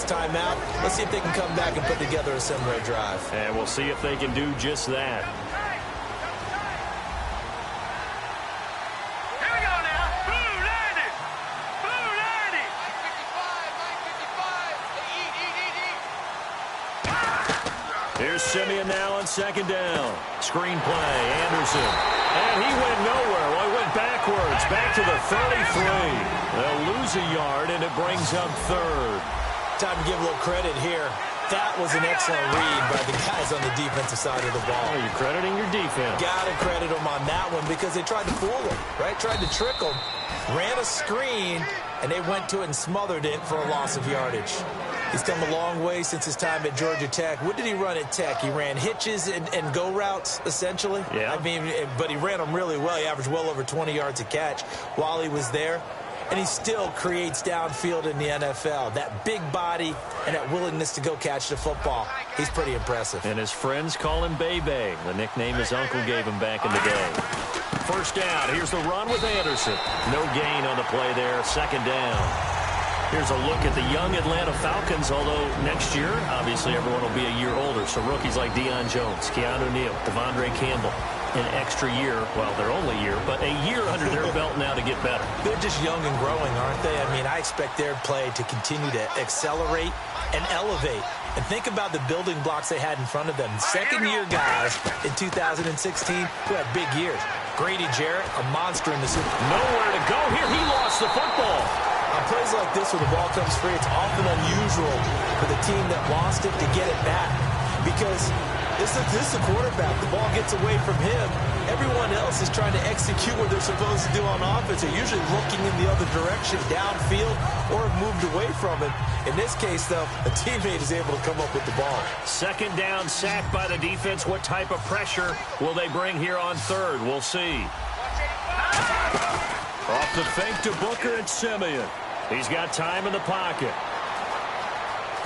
last time out. Let's see if they can come back and put together a similar drive. And we'll see if they can do just that. Here we go now. Blue 90. Blue 90. 955. Eat. Here's Simeon now on second down. Screen play, Anderson. And he went nowhere. Well, he went backwards, back to the 33. They'll lose a yard, and it brings up third. Time to give a little credit here. That was an excellent read by the guys on the defensive side of the ball. Are you crediting your defense? Got to credit them on that one because they tried to fool him, right? Tried to trick him. Ran a screen, and they went to it and smothered it for a loss of yardage. He's come a long way since his time at Georgia Tech. What did he run at Tech? He ran hitches and go routes, essentially. Yeah. I mean, but he ran them really well. He averaged well over 20 yards a catch while he was there. And he still creates downfield in the NFL. That big body and that willingness to go catch the football. He's pretty impressive. And his friends call him Bebe, the nickname his uncle gave him back in the day. First down. Here's the run with Anderson. No gain on the play there. Second down. Here's a look at the young Atlanta Falcons, although next year, obviously, everyone will be a year older. So rookies like Deion Jones, Keanu Neal, Devondre Campbell, an extra year, well, their only year, but a year under their belt now to get better. They're just young and growing, aren't they? I mean, I expect their play to continue to accelerate and elevate. And think about the building blocks they had in front of them. Second-year guys in 2016 who had big years. Grady Jarrett, a monster in the Super Bowl. Nowhere to go here. He lost the football. On plays like this where the ball comes free, it's often unusual for the team that lost it to get it back. Because this is the quarterback. The ball gets away from him. Everyone else is trying to execute what they're supposed to do on offense. They're usually looking in the other direction, downfield, or have moved away from it. In this case, though, a teammate is able to come up with the ball. Second down, sack by the defense. What type of pressure will they bring here on third? We'll see. Off the fake to Booker and Simeon. He's got time in the pocket.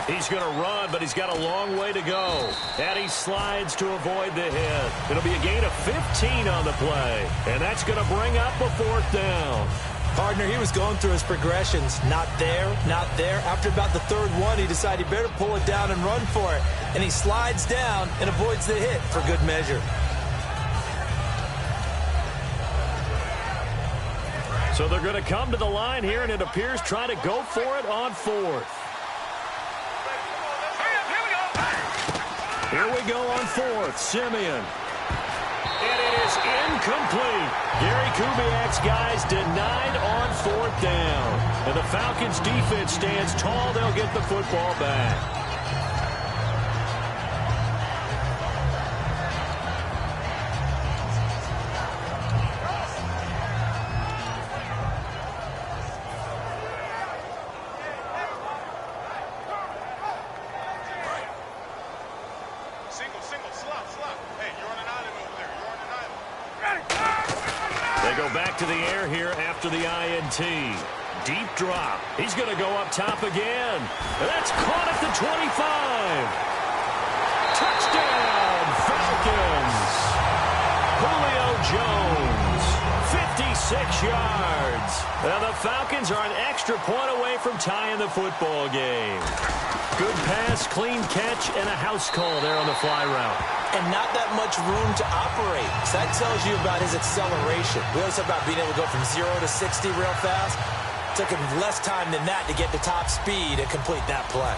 He's going to run, but he's got a long way to go. And he slides to avoid the hit. It'll be a gain of 15 on the play. And that's going to bring up a fourth down. Partner, he was going through his progressions. Not there, not there. After about the third one, he decided he better pull it down and run for it. And he slides down and avoids the hit for good measure. So they're going to come to the line here, and it appears try to go for it on fourth. Here we go on fourth. Simeon. And it is incomplete. Gary Kubiak's guys denied on fourth down. And the Falcons defense stands tall. They'll get the football back. To the air here after the INT. Deep drop. He's going to go up top again. And that's caught at the 25. Touchdown, Falcons. Julio Jones, 56 yards. And the Falcons are an extra point away from tying the football game. Good pass, clean catch, and a house call there on the fly route. And not that much room to operate. So that tells you about his acceleration. We always talk about being able to go from 0 to 60 real fast. It took him less time than that to get to top speed and complete that play.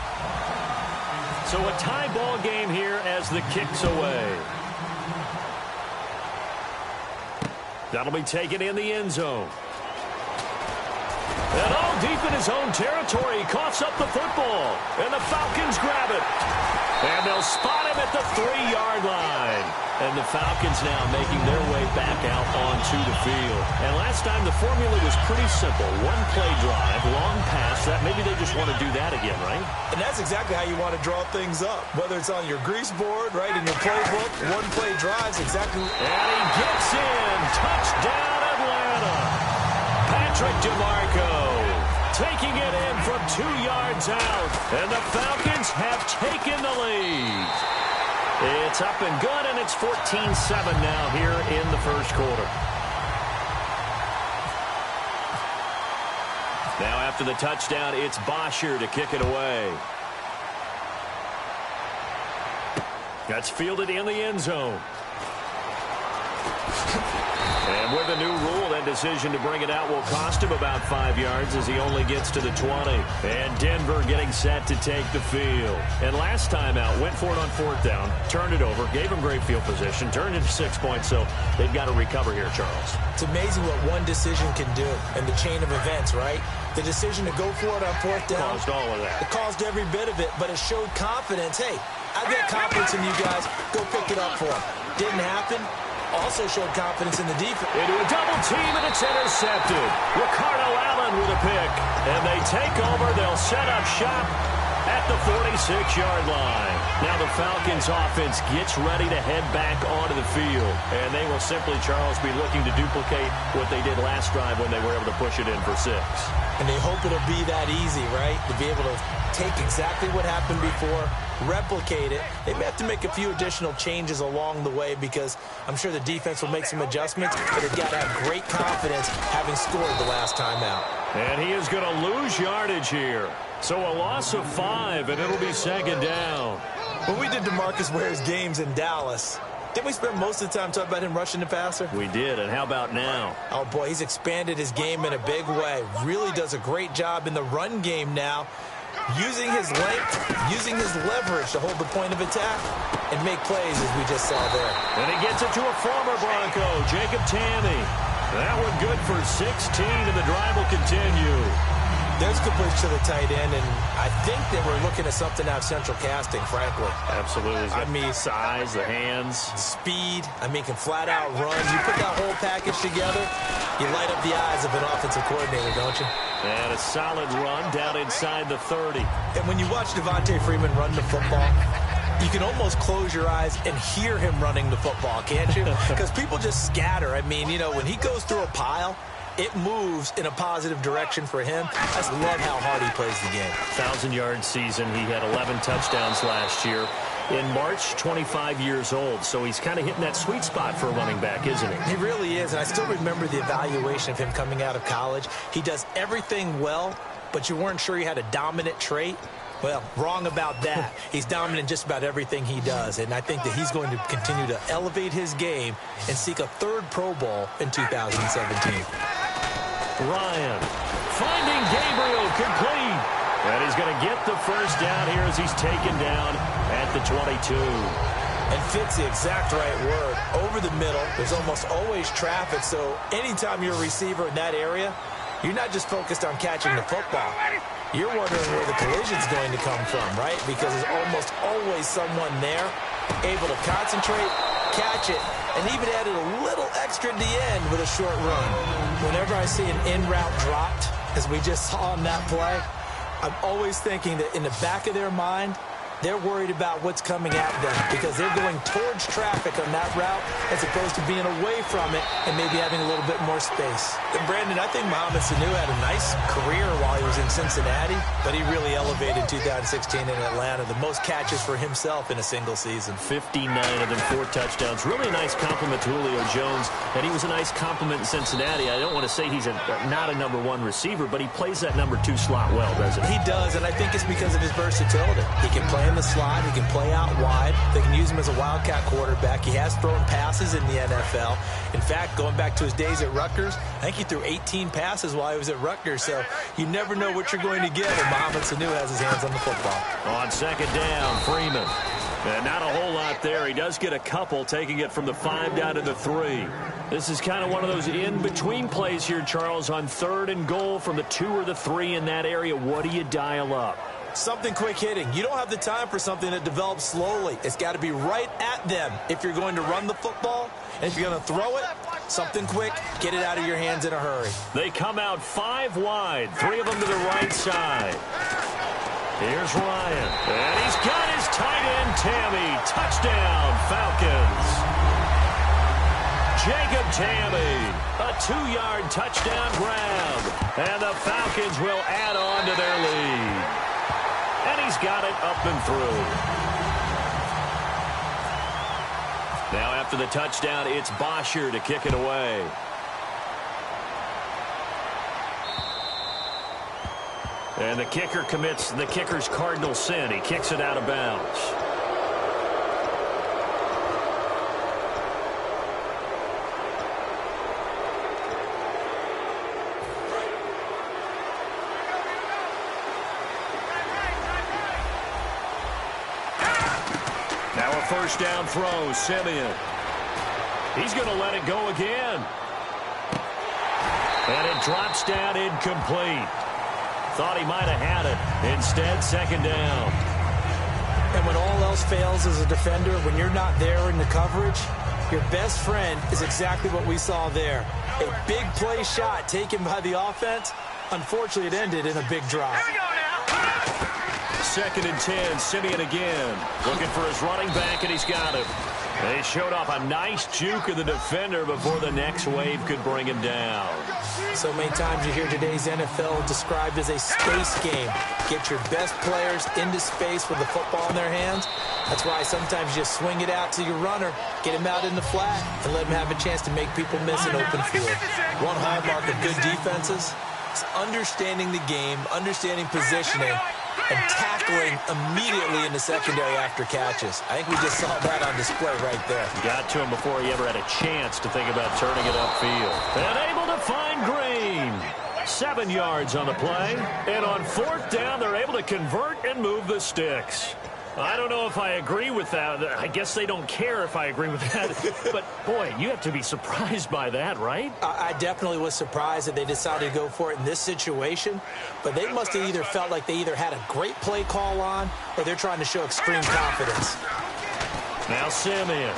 So a tie ball game here as the kick's away. That'll be taken in the end zone. And all deep in his own territory, he coughs up the football. And the Falcons grab it. And they'll spot him at the 3-yard line. And the Falcons now making their way back out onto the field. And last time the formula was pretty simple. One play drive, long pass. That maybe they just want to do that again, right? And that's exactly how you want to draw things up. Whether it's on your grease board, right, in your playbook, one play drives exactly. And he gets in. Touchdown, Atlanta. Patrick DeMarco taking it in from 2 yards out. And the Falcons have taken the lead. It's up and good, and it's 14-7 now here in the first quarter. Now after the touchdown, it's Bosher to kick it away. That's fielded in the end zone. And with a new rule, that decision to bring it out will cost him about 5 yards as he only gets to the 20. And Denver getting set to take the field. And last time out, went for it on 4th down, turned it over, gave him great field position, turned it to 6 points, so they've got to recover here, Charles. It's amazing what one decision can do in the chain of events, right? The decision to go for it on 4th down. Caused all of that. It caused every bit of it, but it showed confidence. Hey, I've got confidence in you guys. Go pick it up for them. Didn't happen. Also showed confidence in the defense. Into a double team, and it's intercepted. Ricardo Allen with a pick. And they take over. They'll set up shop at the 46-yard line. Now the Falcons offense gets ready to head back onto the field. And they will simply, Charles, be looking to duplicate what they did last drive when they were able to push it in for 6. And they hope it'll be that easy, right? To be able to take exactly what happened before, replicate it. They may have to make a few additional changes along the way because I'm sure the defense will make some adjustments, but they've got to have great confidence having scored the last time out. And he is going to lose yardage here. So a loss of 5, and it'll be 2nd down. When we did DeMarcus Ware's games in Dallas, didn't we spend most of the time talking about him rushing the passer? We did, and how about now? Oh, boy, he's expanded his game in a big way. Really does a great job in the run game now, using his length, using his leverage to hold the point of attack and make plays, as we just saw there. And he gets it to a former Bronco, Jacob Tamme. That one good for 16, and the drive will continue. There's completion to the tight end, and I think that we're looking at something out of central casting, frankly. Absolutely. I mean, size, the hands. Speed. I mean, can flat-out run. You put that whole package together, you light up the eyes of an offensive coordinator, don't you? And a solid run down inside the 30. And when you watch Devontae Freeman run the football, you can almost close your eyes and hear him running the football, can't you? Because people just scatter. I mean, you know, when he goes through a pile, it moves in a positive direction for him. I just love how hard he plays the game. 1,000-yard season. He had 11 touchdowns last year. In March, 25 years old. So he's kind of hitting that sweet spot for a running back, isn't he? He really is. And I still remember the evaluation of him coming out of college. He does everything well, but you weren't sure he had a dominant trait. Well, wrong about that. He's dominant in just about everything he does, and I think that he's going to continue to elevate his game and seek a 3rd Pro Bowl in 2017. Ryan finding Gabriel complete. And he's going to get the first down here as he's taken down at the 22. And fits the exact right word. Over the middle, there's almost always traffic, so anytime you're a receiver in that area, you're not just focused on catching the football. You're wondering where the collision's going to come from, right? Because there's almost always someone there able to concentrate, catch it, and even added a little extra at the end with a short run. Whenever I see an in-route dropped, as we just saw in that play, I'm always thinking that in the back of their mind, they're worried about what's coming at them because they're going towards traffic on that route as opposed to being away from it and maybe having a little bit more space. And Brandon, I think Mohamed Sanu had a nice career while he was in Cincinnati, but he really elevated 2016 in Atlanta. The most catches for himself in a single season. 59 of them, 4 touchdowns. Really a nice compliment to Julio Jones, and he was a nice compliment in Cincinnati. I don't want to say he's not a number 1 receiver, but he plays that number 2 slot well, doesn't he? He does, and I think it's because of his versatility. He can play in the slot. He can play out wide. They can use him as a wildcat quarterback. He has thrown passes in the NFL. In fact, going back to his days at Rutgers, I think he threw 18 passes while he was at Rutgers. So you never know what you're going to get when Mohamed Sanu has his hands on the football. On 2nd down, Freeman. And not a whole lot there. He does get a couple, taking it from the 5 down to the 3. This is kind of one of those in-between plays here, Charles, on 3rd and goal from the 2 or the 3 in that area. What do you dial up? Something quick hitting. You don't have the time for something that develops slowly. It's got to be right at them if you're going to run the football. And if you're going to throw it, something quick, get it out of your hands in a hurry. They come out 5 wide, 3 of them to the right side. Here's Ryan. And he's got his tight end, Tamme. Touchdown, Falcons. Jacob Tamme, a 2-yard touchdown grab. And the Falcons will add on to their lead. And he's got it up and through. Now after the touchdown, it's Bosher to kick it away. And the kicker commits the kicker's cardinal sin. He kicks it out of bounds. first down throw, Simeon. He's going to let it go again. And it drops down incomplete. Thought he might have had it. Instead, second down. And when all else fails as a defender, when you're not there in the coverage, your best friend is exactly what we saw there. A big play shot taken by the offense. Unfortunately, it ended in a big drop. Second and 10, Simeon again. Looking for his running back, and he's got him. They showed off a nice juke of the defender before the next wave could bring him down. So many times you hear today's NFL described as a space game. Get your best players into space with the football in their hands. That's why sometimes you just swing it out to your runner, get him out in the flat, and let him have a chance to make people miss an open field. One hallmark of good defenses is understanding the game, understanding positioning, and tackling immediately in the secondary after catches. I think we just saw that on display right there. Got to him before he ever had a chance to think about turning it upfield. And able to find Green. 7 yards on the play. And on fourth down, they're able to convert and move the sticks. I don't know if I agree with that. I guess they don't care if I agree with that. But, boy, you have to be surprised by that, right? I definitely was surprised that they decided to go for it in this situation. But they must have either felt like they either had a great play call on or they're trying to show extreme confidence. Now Simeon.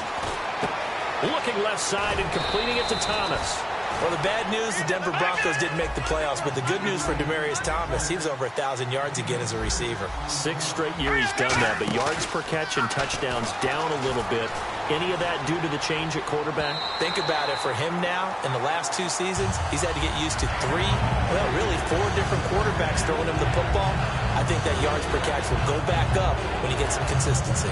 Looking left side and completing it to Thomas. Well, the bad news, the Denver Broncos didn't make the playoffs, but the good news for Demaryius Thomas, he was over 1,000 yards again as a receiver. 6 straight years he's done that, but yards per catch and touchdowns down a little bit. Any of that due to the change at quarterback? Think about it. For him now, in the last 2 seasons, he's had to get used to 4 different quarterbacks throwing him the football. I think that yards per catch will go back up when he gets some consistency.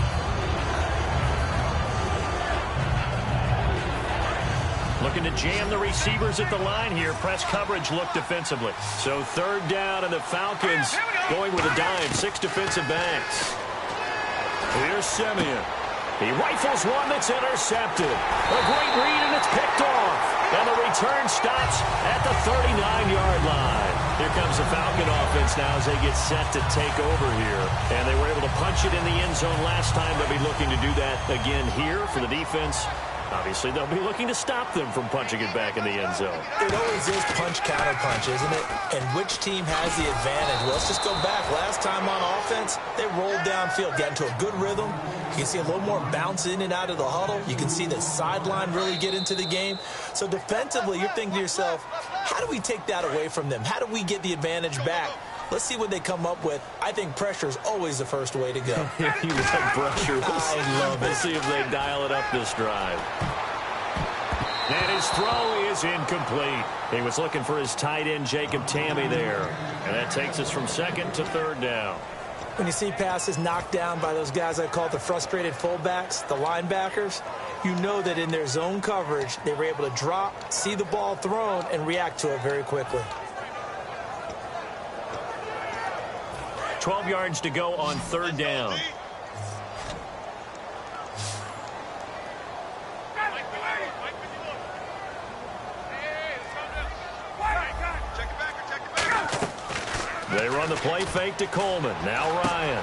Looking to jam the receivers at the line here. Press coverage look defensively. So third down, and the Falcons going with a dime. 6 defensive backs. Here's Simeon. He rifles one that's intercepted. A great read, and it's picked off. And the return stops at the 39-yard line. Here comes the Falcon offense now as they get set to take over here. And they were able to punch it in the end zone last time. They'll be looking to do that again here for the defense. Obviously, they'll be looking to stop them from punching it back in the end zone. It always is punch-counter-punch, isn't it? And which team has the advantage? Well, let's just go back. Last time on offense, they rolled downfield, got into a good rhythm. You can see a little more bounce in and out of the huddle. You can see the sideline really get into the game. So defensively, you're thinking to yourself, how do we take that away from them? How do we get the advantage back? Let's see what they come up with. I think pressure is always the first way to go. You like pressure. I love it. We'll see if they dial it up this drive. And his throw is incomplete. He was looking for his tight end, Jacob Tamme, there. And that takes us from second to third down. When you see passes knocked down by those guys I call the frustrated fullbacks, the linebackers, you know that in their zone coverage, they were able to drop, see the ball thrown, and react to it very quickly. 12 yards to go on third down. They run the play fake to Coleman. Now Ryan.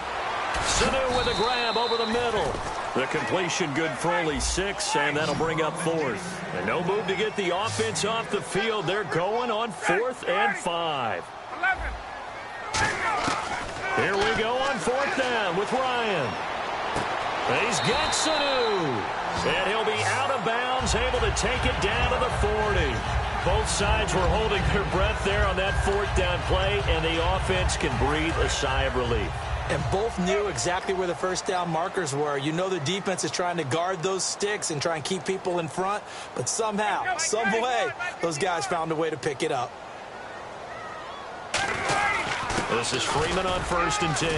Sanu with a grab over the middle. The completion good for only 6, and that'll bring up fourth. And no move to get the offense off the field. They're going on 4th and 5. Here we go on 4th down with Ryan. He's got Sanu. And he'll be out of bounds, able to take it down to the 40. Both sides were holding their breath there on that 4th down play, and the offense can breathe a sigh of relief. And both knew exactly where the first down markers were. You know the defense is trying to guard those sticks and try and keep people in front, but somehow, some way, those guys found a way to pick it up. This is Freeman on 1st and 10.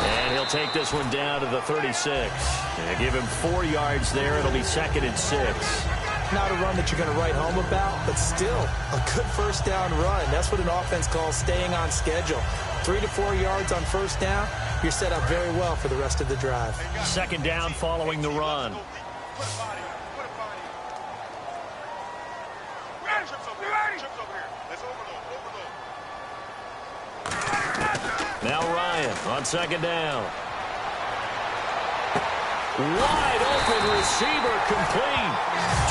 And he'll take this one down to the 36. And give him 4 yards there. It'll be 2nd and 6. Not a run that you're going to write home about, but still a good first down run. That's what an offense calls staying on schedule. 3 to 4 yards on first down, you're set up very well for the rest of the drive. 2nd down following the run. Now Ryan on 2nd down. Wide open receiver complete.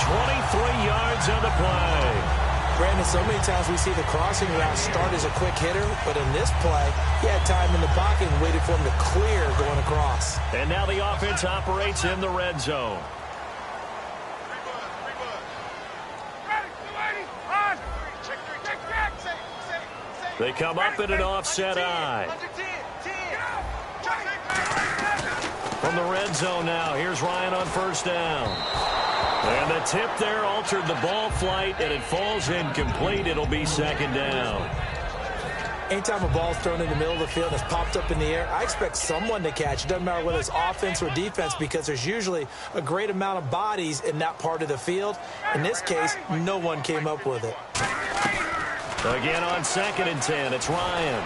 23 yards on the play. Brandon, so many times we see the crossing route start as a quick hitter, but in this play, he had time in the pocket and waited for him to clear going across. And now the offense operates in the red zone. They come up in an offset eye. From the red zone now, here's Ryan on first down. And the tip there altered the ball flight, and it falls incomplete. It'll be second down. Anytime a ball's thrown in the middle of the field and it's popped up in the air, I expect someone to catch. It doesn't matter whether it's offense or defense, because there's usually a great amount of bodies in that part of the field. In this case, no one came up with it. Again on 2nd and 10, it's Ryan.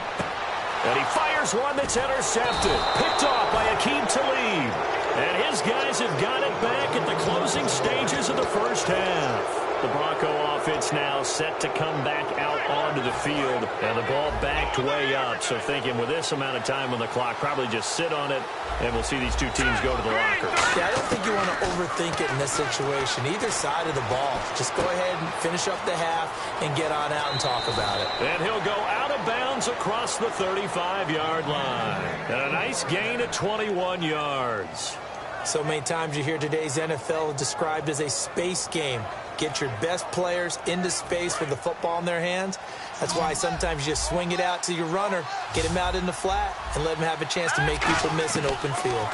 And he fires one that's intercepted. Picked off by Aqib Talib. And his guys have got it back at the closing stages of the first half. The Bronco offense now set to come back out onto the field. And the ball backed way up. So thinking with this amount of time on the clock, probably just sit on it, and we'll see these two teams go to the locker. Yeah, I don't think you want to overthink it in this situation. Either side of the ball. Just go ahead and finish up the half and get on out and talk about it. And he'll go out of bounds across the 35-yard line. And a nice gain of 21 yards. So many times you hear today's NFL described as a space game. Get your best players into space with the football in their hands. That's why sometimes you just swing it out to your runner, get him out in the flat, and let him have a chance to make people miss an open field.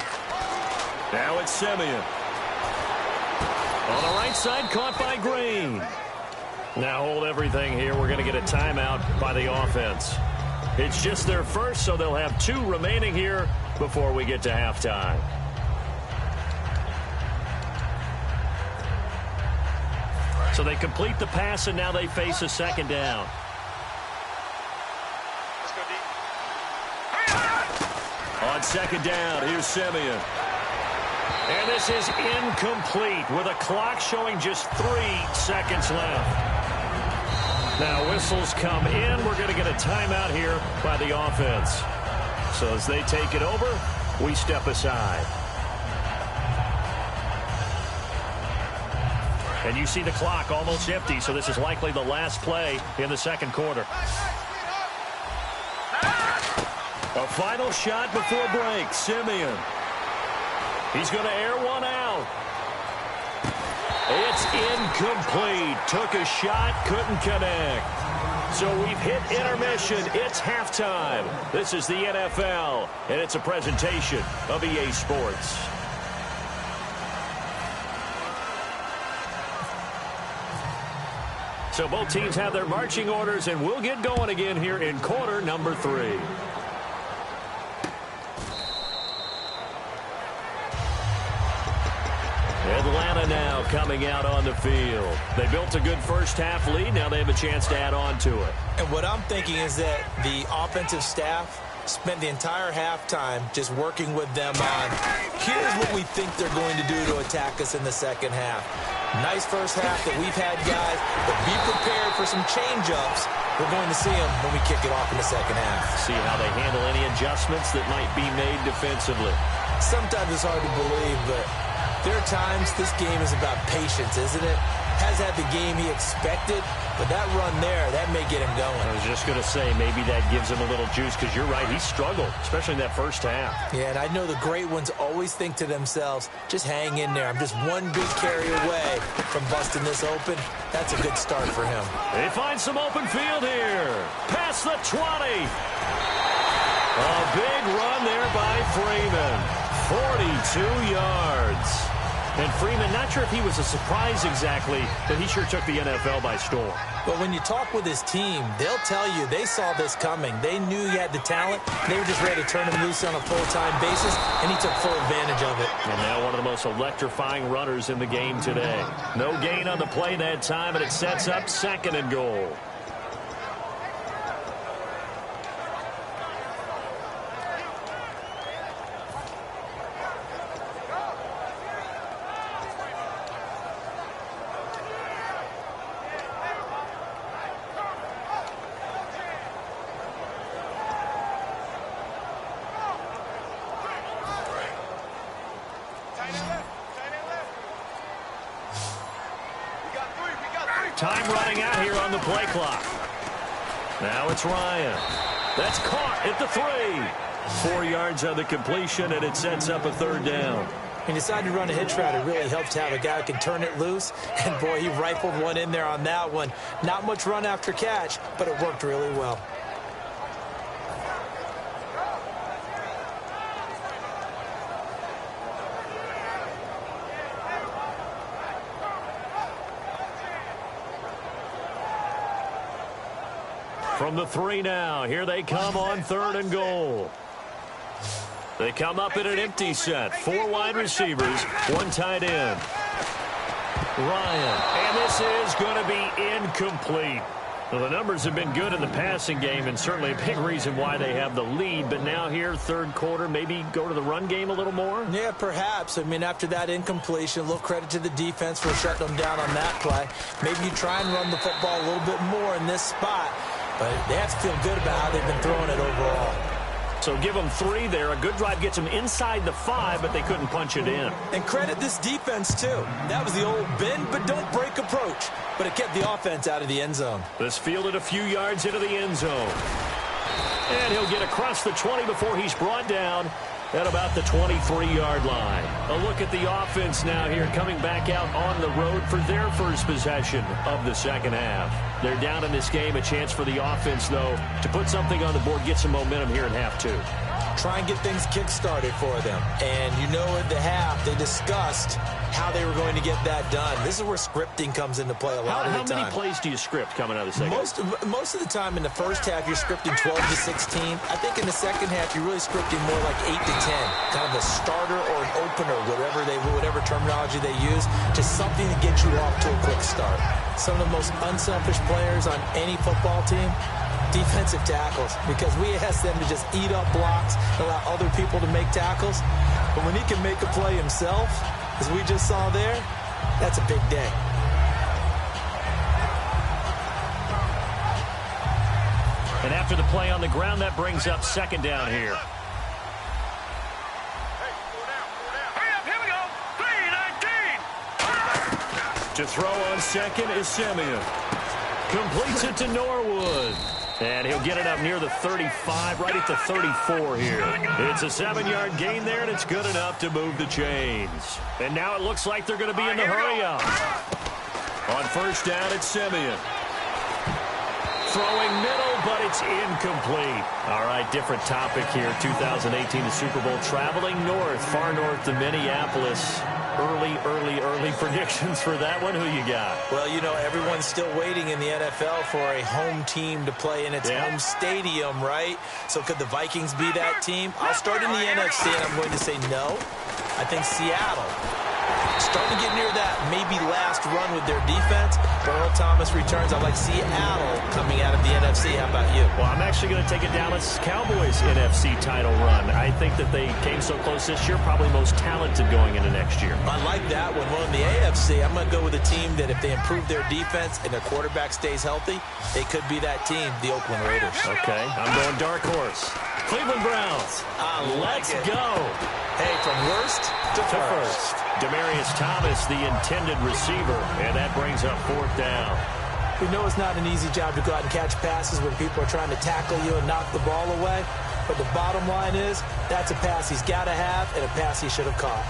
Now it's Simeon. On the right side, caught by Green. Now hold everything here. We're going to get a timeout by the offense. It's just their first, so they'll have 2 remaining here before we get to halftime. So they complete the pass, and now they face a second down. On 2nd down, here's Simeon. And this is incomplete with a clock showing just 3 seconds left. Now whistles come in. We're going to get a timeout here by the offense. So as they take it over, we step aside. And you see the clock almost empty, so this is likely the last play in the second quarter. A final shot before break. Simeon. He's going to air one out. It's incomplete. Took a shot, couldn't connect. So we've hit intermission. It's halftime. This is the NFL, and it's a presentation of EA Sports. So both teams have their marching orders, and we'll get going again here in quarter number 3. Atlanta now coming out on the field. They built a good first half lead. Now they have a chance to add on to it. And what I'm thinking is that the offensive staff spent the entire halftime just working with them on, here's what we think they're going to do to attack us in the second half. Nice first half that we've had, guys, but be prepared for some change-ups. We're going to see them when we kick it off in the second half. See how they handle any adjustments that might be made defensively. Sometimes it's hard to believe, but there are times this game is about patience, isn't it? Has had the game he expected, but that run there, that may get him going. I was just going to say, maybe that gives him a little juice, because you're right, he struggled, especially in that first half. Yeah, and I know the great ones always think to themselves, just hang in there. I'm just one big carry away from busting this open. That's a good start for him. They find some open field here. Past the 20. A big run there by Freeman. 42 yards. And Freeman, not sure if he was a surprise exactly, but he sure took the NFL by storm. But when you talk with his team, they'll tell you they saw this coming. They knew he had the talent. They were just ready to turn him loose on a full-time basis, and he took full advantage of it. And now one of the most electrifying runners in the game today. No gain on the play that time, and it sets up 2nd and goal. Time running out here on the play clock. Now it's Ryan. That's caught at the 3. 4 yards on the completion, and it sets up a third down. He decided to run a hitch route. It really helps to have a guy who can turn it loose. And, boy, he rifled one in there on that one. Not much run after catch, but it worked really well. From the 3 now, here they come on 3rd and goal. They come up in an empty set. 4 wide receivers, 1 tight end. Ryan, and this is going to be incomplete. Well, the numbers have been good in the passing game, and certainly a big reason why they have the lead. But now here, 3rd quarter, maybe go to the run game a little more? Yeah, perhaps. I mean, after that incompletion, a little credit to the defense for shutting them down on that play. Maybe you try and run the football a little bit more in this spot. But they have to feel good about how they've been throwing it overall. So give them 3 there. A good drive gets them inside the 5, but they couldn't punch it in. And credit this defense, too. That was the old bend but don't break approach. But it kept the offense out of the end zone. This fielded a few yards into the end zone. And he'll get across the 20 before he's brought down at about the 23-yard line. A look at the offense now here, coming back out on the road for their first possession of the second half. They're down in this game. A chance for the offense, though, to put something on the board, get some momentum here in half 2. Try and get things kick-started for them. And you know at the half, they discussed how they were going to get that done. This is where scripting comes into play a lot of the time. How many plays do you script coming out of the second half? Most of the time in the first half, you're scripting 12 to 16. I think in the second half, you're really scripting more like 8 to 10. Kind of a starter or an opener, whatever terminology they use, just something to get you off to a quick start. Some of the most unselfish players on any football team, defensive tackles, because we ask them to just eat up blocks, allow other people to make tackles. But when he can make a play himself, as we just saw there, that's a big day. And after the play on the ground, that brings up 2nd down here. To throw on 2nd is Simeon. Completes it to Norwood. And he'll get it up near the 35, right at the 34 here. It's a 7-yard gain there, and it's good enough to move the chains. And now it looks like they're going to be in the hurry-up. On 1st down, it's Simeon. Throwing middle, but it's incomplete. All right, different topic here. 2018, the Super Bowl, traveling north, far north to Minneapolis. Early predictions for that one. Who you got? Well, you know, everyone's still waiting in the NFL for a home team to play in its home stadium, right? So could the Vikings be that team? I'll start in the NFC, and I'm going to say no. I think Seattle. Starting to get near that maybe last run with their defense. Earl Thomas returns. I like Seattle coming out of the NFC. How about you? Well, I'm actually going to take a Dallas Cowboys NFC title run. I think that they came so close this year, probably most talented going into next year. I like that one. Well, in the AFC, I'm going to go with a team that if they improve their defense and their quarterback stays healthy, they could be that team, the Oakland Raiders. Okay, I'm going dark horse. Cleveland Browns. Let's go. Hey, from worst to first. Demaryius Thomas, the intended receiver, and that brings up 4th down. We know it's not an easy job to go out and catch passes when people are trying to tackle you and knock the ball away. But the bottom line is, that's a pass he's got to have and a pass he should have caught.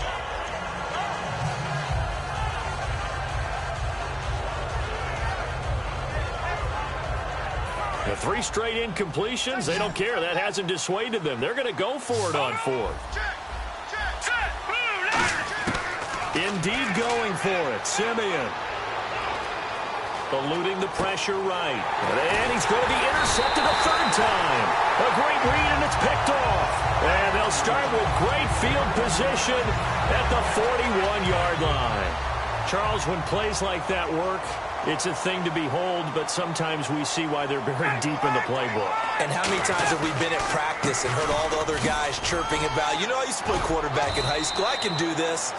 The 3 straight incompletions, they don't care. That hasn't dissuaded them. They're going to go for it on 4th. Indeed going for it. Simeon. Eluding the pressure right. And he's going to be intercepted a 3rd time. A great read, and it's picked off. And they'll start with great field position at the 41-yard line. Charles, when plays like that work, it's a thing to behold, but sometimes we see why they're very deep in the playbook. And how many times have we been at practice and heard all the other guys chirping about, you know, I used to play quarterback in high school, I can do this,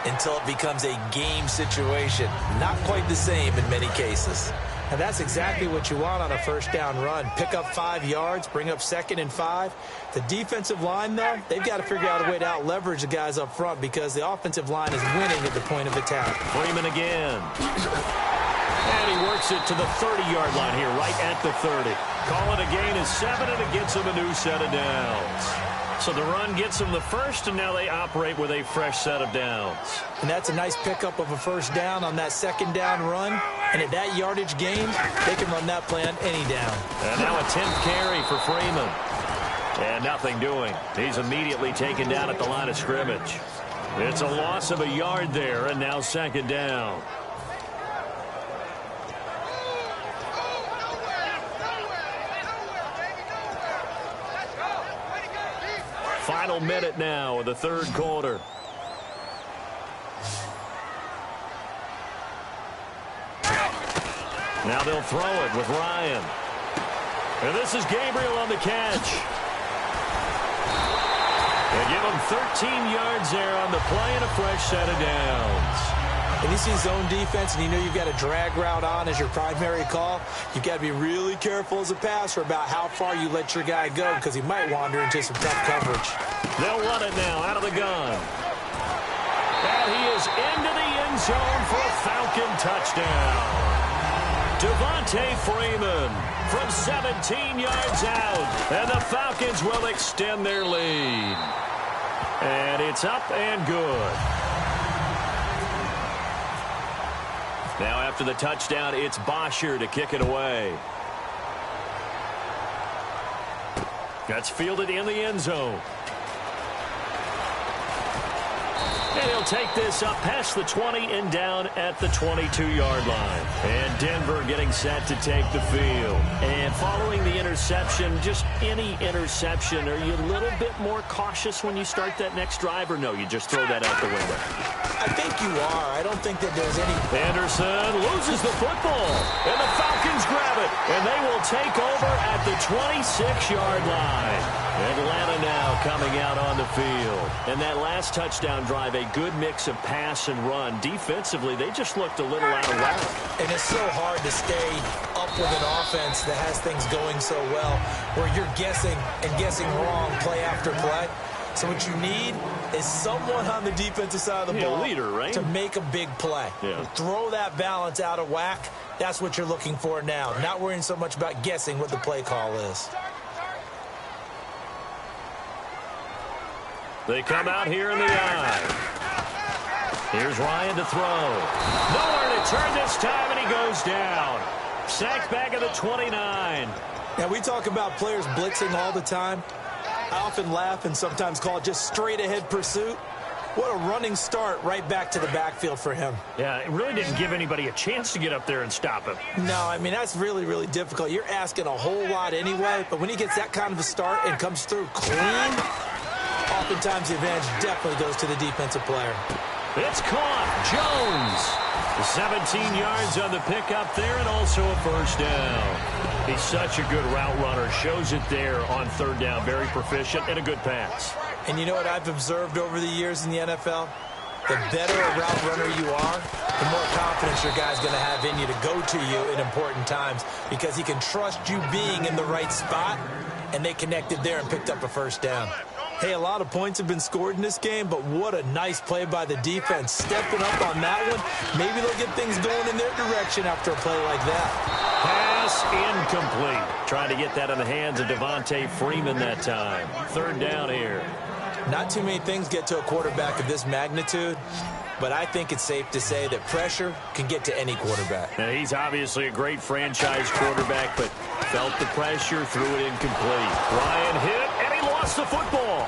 until it becomes a game situation. Not quite the same in many cases. And that's exactly what you want on a 1st down run. Pick up 5 yards, bring up 2nd and 5. The defensive line, though, they've got to figure out a way to out-leverage the guys up front because the offensive line is winning at the point of attack. Freeman again. And he works it to the 30-yard line here, right at the 30. Call it a gain of 7, and it gets him a new set of downs. So the run gets them the first, and now they operate with a fresh set of downs. And that's a nice pickup of a first down on that second down run. And at that yardage gain, they can run that play on any down. And now a 10th carry for Freeman. And nothing doing. He's immediately taken down at the line of scrimmage. It's a loss of a yard there, and now second down. Final minute now of the third quarter. Now they'll throw it with Ryan. And this is Gabriel on the catch. They give him 13 yards there on the play and a fresh set of downs. When you see zone defense and you know you've got a drag route on as your primary call, you've got to be really careful as a passer about how far you let your guy go because he might wander into some tough coverage. They'll run it now out of the gun. And he is into the end zone for a Falcon touchdown. Devontae Freeman from 17 yards out. And the Falcons will extend their lead. And it's up and good. Now after the touchdown, it's Bosher to kick it away. That's fielded in the end zone. And he'll take this up past the 20 and down at the 22-yard line. And Denver getting set to take the field. And following the interception, just any interception, are you a little bit more cautious when you start that next drive, or no, you just throw that out the window? I think you are. I don't think that there's any... Anderson loses the football, and the Falcons grab it, and they will take over at the 26-yard line. Atlanta now coming out on the field. And that last touchdown drive, a good mix of pass and run. Defensively, they just looked a little out of whack. And it's so hard to stay up with an offense that has things going so well, where you're guessing and guessing wrong play after play. So what you need is someone on the defensive side of the ball leader, right? to make a big play. Yeah. Throw that balance out of whack. That's what you're looking for now. Not worrying so much about guessing what the play call is. They come out here in the eye. Here's Ryan to throw. Nowhere to turn this time, and he goes down. Sacked back at the 29. Now, we talk about players blitzing all the time. I often laugh and sometimes call it just straight-ahead pursuit. What a running start right back to the backfield for him. Yeah, it really didn't give anybody a chance to get up there and stop him. No, I mean, that's really, really difficult. You're asking a whole lot anyway, but when he gets that kind of a start and comes through clean, oftentimes the advantage definitely goes to the defensive player. It's caught. Jones. 17 yards on the pickup there, and also a first down. He's such a good route runner. Shows it there on third down. Very proficient and a good pass. And you know what I've observed over the years in the NFL? The better a route runner you are, the more confidence your guy's going to have in you to go to you in important times because he can trust you being in the right spot, and they connected there and picked up a first down. Hey, a lot of points have been scored in this game, but what a nice play by the defense. Stepping up on that one, maybe they'll get things going in their direction after a play like that. Pass incomplete. Trying to get that in the hands of Devontae Freeman that time. Third down here. Not too many things get to a quarterback of this magnitude, but I think it's safe to say that pressure can get to any quarterback. Now, he's obviously a great franchise quarterback, but felt the pressure, threw it incomplete. Ryan hit, and he lost the football.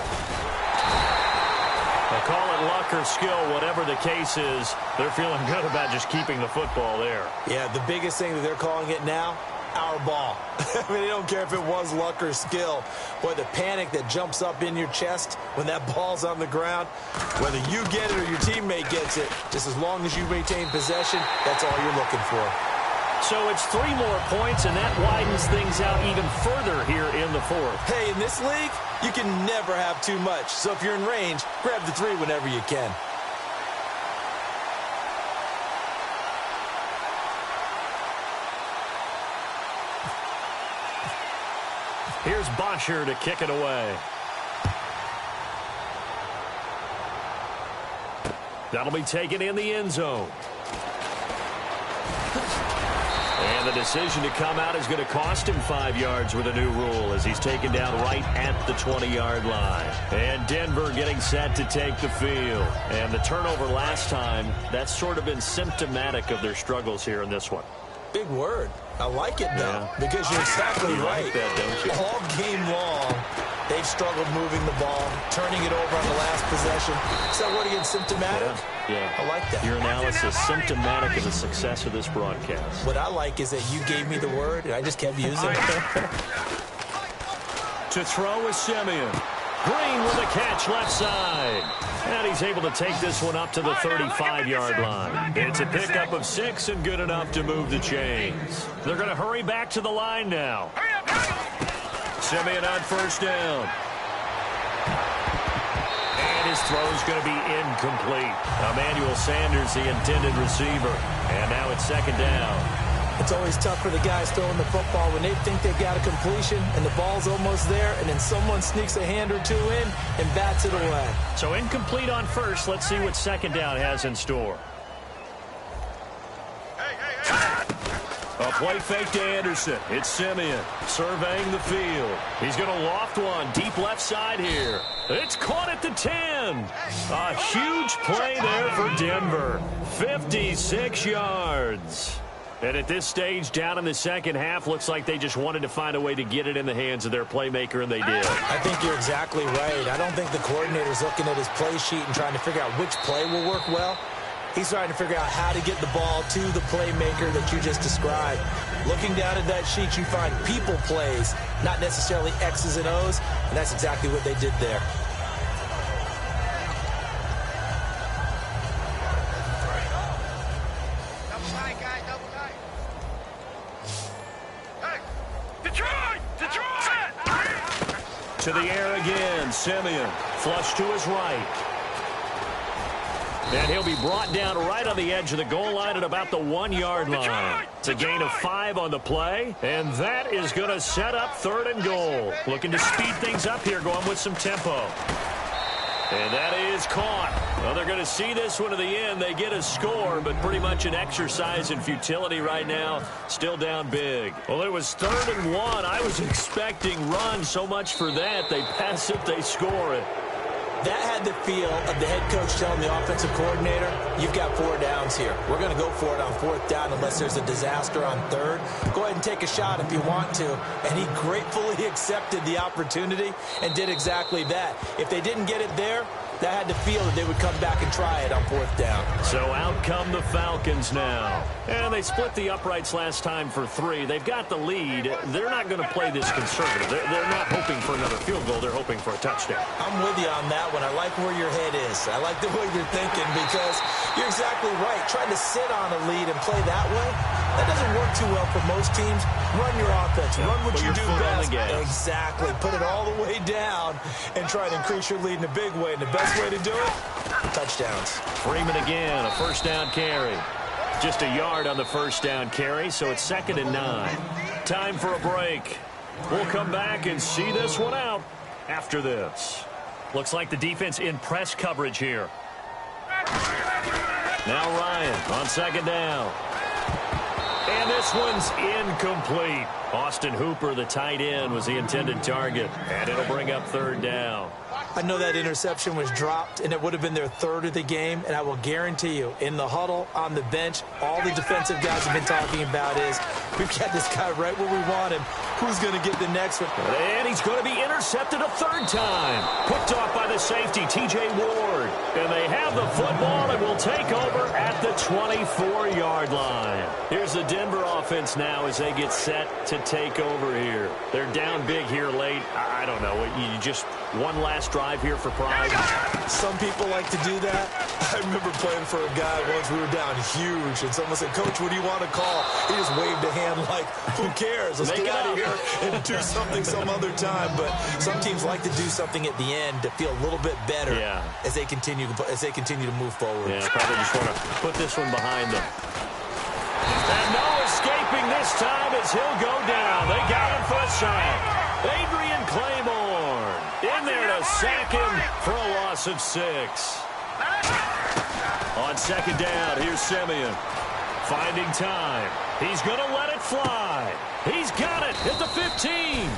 They'll call it luck or skill, whatever the case is. They're feeling good about just keeping the football there. Yeah, the biggest thing that they're calling it now, our ball. I mean, they don't care if it was luck or skill. Boy, the panic that jumps up in your chest when that ball's on the ground, whether you get it or your teammate gets it, just as long as you maintain possession, that's all you're looking for. So it's 3 more points, and that widens things out even further here in the fourth. Hey, in this league, you can never have too much. So if you're in range, grab the 3 whenever you can. Here's Bosher to kick it away. That'll be taken in the end zone. And the decision to come out is going to cost him 5 yards with a new rule as he's taken down right at the 20-yard line. And Denver getting set to take the field. And the turnover last time, that's sort of been symptomatic of their struggles here in this one. Big word. I like it, though, because you're exactly right. Like that, don't you? All game long, they've struggled moving the ball, turning it over on the last possession. Is that word again, symptomatic? Yeah. I like that. Your analysis, symptomatic of the success of this broadcast. What I like is that you gave me the word, and I just kept using it. To throw is Simeon. Green with a catch left side. And he's able to take this one up to the 35-yard line. It's a pickup of 6 and good enough to move the chains. They're going to hurry back to the line now. Simeon on first down. And his throw's going to be incomplete. Emmanuel Sanders, the intended receiver. And now it's second down. It's always tough for the guys throwing the football when they think they've got a completion and the ball's almost there, and then someone sneaks a hand or two in and bats it away. So incomplete on first. Let's see what second down has in store. A play fake to Anderson. It's Simeon surveying the field. He's going to loft one deep left side here. It's caught at the 10. A huge play there for Denver. 56 yards. And at this stage, down in the second half, looks like they just wanted to find a way to get it in the hands of their playmaker, and they did. I think you're exactly right. I don't think the coordinator's looking at his play sheet and trying to figure out which play will work well. He's trying to figure out how to get the ball to the playmaker that you just described. Looking down at that sheet, you find people plays, not necessarily X's and O's, and that's exactly what they did there. To the air again, Simeon. Flush to his right. And he'll be brought down right on the edge of the goal line at about the 1-yard line. It's a gain of 5 on the play, and that is going to set up third and goal. Looking to speed things up here, going with some tempo. And that is caught. Well, they're going to see this one to the end. They get a score, but pretty much an exercise in futility right now. Still down big. Well, it was 3rd and 1. I was expecting run. So much for that. They pass it, they score it. That had the feel of the head coach telling the offensive coordinator, you've got 4 downs here. We're going to go for it on 4th down unless there's a disaster on 3rd. Go ahead and take a shot if you want to. And he gratefully accepted the opportunity and did exactly that. If they didn't get it there, that had the feel that they would come back and try it on 4th down. So out come the Falcons now. And they split the uprights last time for 3. They've got the lead. They're not going to play this conservative. They're not hoping for another field goal. They're hoping for a touchdown. I'm with you on that one. I like where your head is. I like the way you're thinking because you're exactly right. Trying to sit on a lead and play that way, that doesn't work too well for most teams. Run your offense. Run what you do best. Exactly. Put it all the way down and try to increase your lead in a big way. And the best way to do it, touchdowns. Freeman again, a first down carry. Just a yard on the first down carry, so it's 2nd and 9. Time for a break. We'll come back and see this one out after this. Looks like the defense in press coverage here. Now Ryan on 2nd down. And this one's incomplete. Austin Hooper, the tight end, was the intended target. And it'll bring up 3rd down. I know that interception was dropped, and it would have been their 3rd of the game. And I will guarantee you, in the huddle, on the bench, all the defensive guys have been talking about is, we've got this guy right where we want him. Who's going to get the next one? And he's going to be intercepted a 3rd time. Picked off by the safety, T.J. Ward. And they have the football and will take over at the 24-yard line. Here's the Denver offense now as they get set to take over here. They're down big here late. I don't know. You just one last drive here for pride. Some people like to do that. I remember playing for a guy once. We were down huge, and someone said, Coach, what do you want to call? He just waved a hand like, who cares? Let's get out of here and do something some other time. But some teams like to do something at the end to feel a little bit better as they continue to move forward. Yeah, probably just want to put this one behind them. And no escaping this time as he'll go down. They got him for a sack. Adrian Claiborne in there to sack him for a loss of 6. On 2nd down, here's Simeon. Finding time. He's going to let it let fly. He's got it at the 15.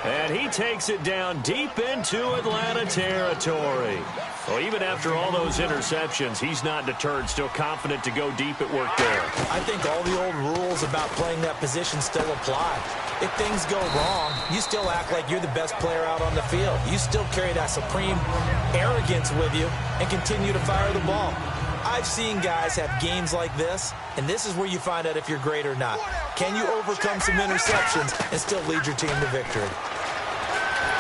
And he takes it down deep into Atlanta territory. Well, even after all those interceptions, he's not deterred, still confident to go deep at work there. I think all the old rules about playing that position still apply. If things go wrong, you still act like you're the best player out on the field. You still carry that supreme arrogance with you and continue to fire the ball. I've seen guys have games like this, and this is where you find out if you're great or not. Can you overcome some interceptions and still lead your team to victory?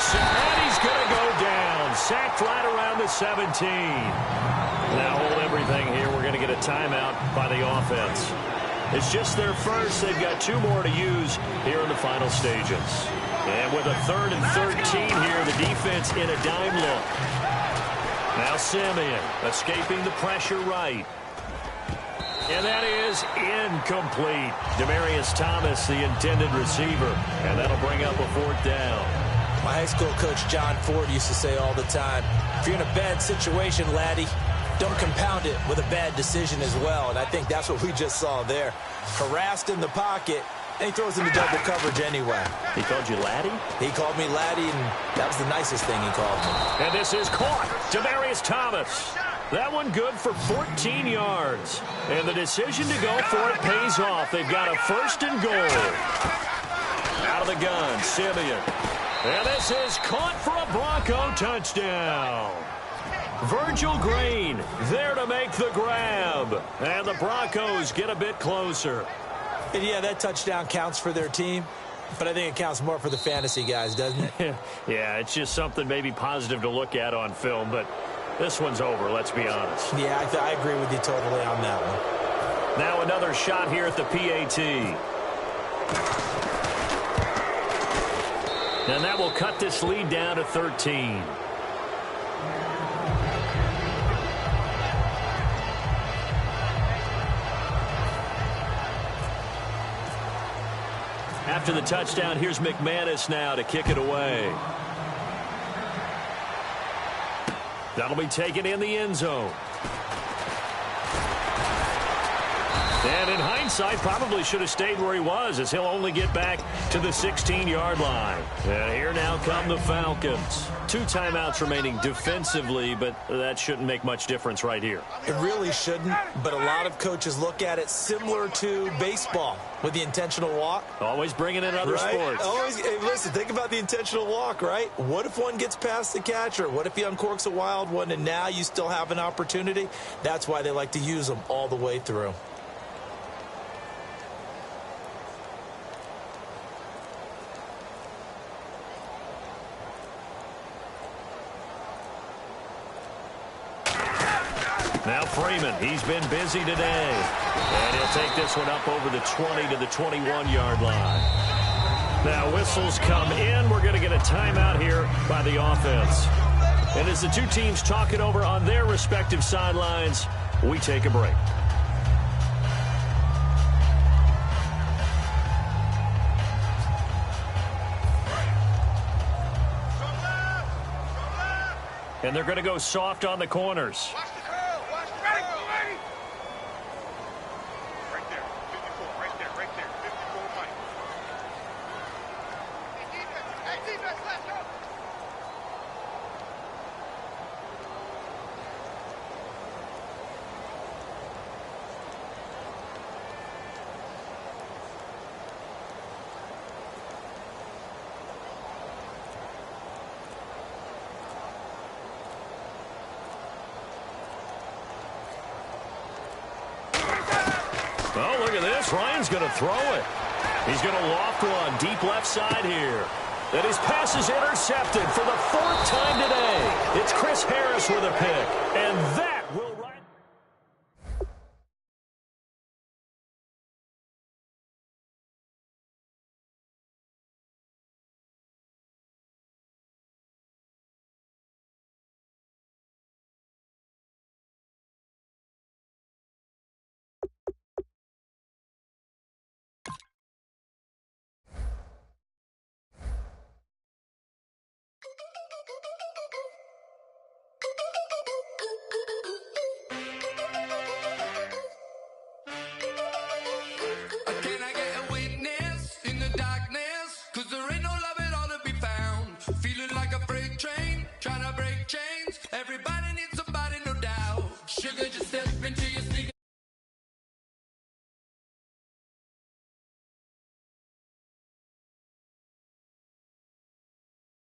Cincinnati's going to go down. Sacked right around the 17. Now hold everything here. We're going to get a timeout by the offense. It's just their first. They've got 2 more to use here in the final stages. And with a 3rd and 13 here, the defense in a dime look. Now Simeon escaping the pressure right. And that is incomplete. Demaryius Thomas, the intended receiver. And that'll bring up a 4th down. My high school coach, John Ford, used to say all the time, if you're in a bad situation, laddie, don't compound it with a bad decision as well. And I think that's what we just saw there. Harassed in the pocket, and he throws into double coverage anyway. He called you laddie? He called me laddie, and that was the nicest thing he called me. And this is caught. Demaryius Thomas. That one good for 14 yards. And the decision to go for it pays off. They've got a 1st and goal. Out of the gun, Simeon. And this is caught for a Bronco touchdown. Virgil Green there to make the grab. And the Broncos get a bit closer. And yeah, that touchdown counts for their team, but I think it counts more for the fantasy guys, doesn't it? Yeah, it's just something maybe positive to look at on film, but this one's over, let's be honest. Yeah, I agree with you totally on that one. Now another shot here at the PAT. And that will cut this lead down to 13. After the touchdown, here's McManus now to kick it away. That'll be taken in the end zone. And in hindsight, probably should have stayed where he was, as he'll only get back to the 16-yard line. And here now come the Falcons. 2 timeouts remaining defensively, but that shouldn't make much difference right here. It really shouldn't, but a lot of coaches look at it similar to baseball with the intentional walk. Always bringing in other sports. Hey, listen, think about the intentional walk, right? What if one gets past the catcher? What if he uncorks a wild one and now you still have an opportunity? That's why they like to use them all the way through. Now Freeman, he's been busy today. And he'll take this one up over the 20 to the 21-yard line. Now whistles come in. We're going to get a timeout here by the offense. And as the 2 teams talk it over on their respective sidelines, we take a break. And they're going to go soft on the corners. Oh, look at this. Ryan's going to throw it. He's going to loft one deep left side here. And his pass is intercepted for the 4th time today. It's Chris Harris with a pick. And that will...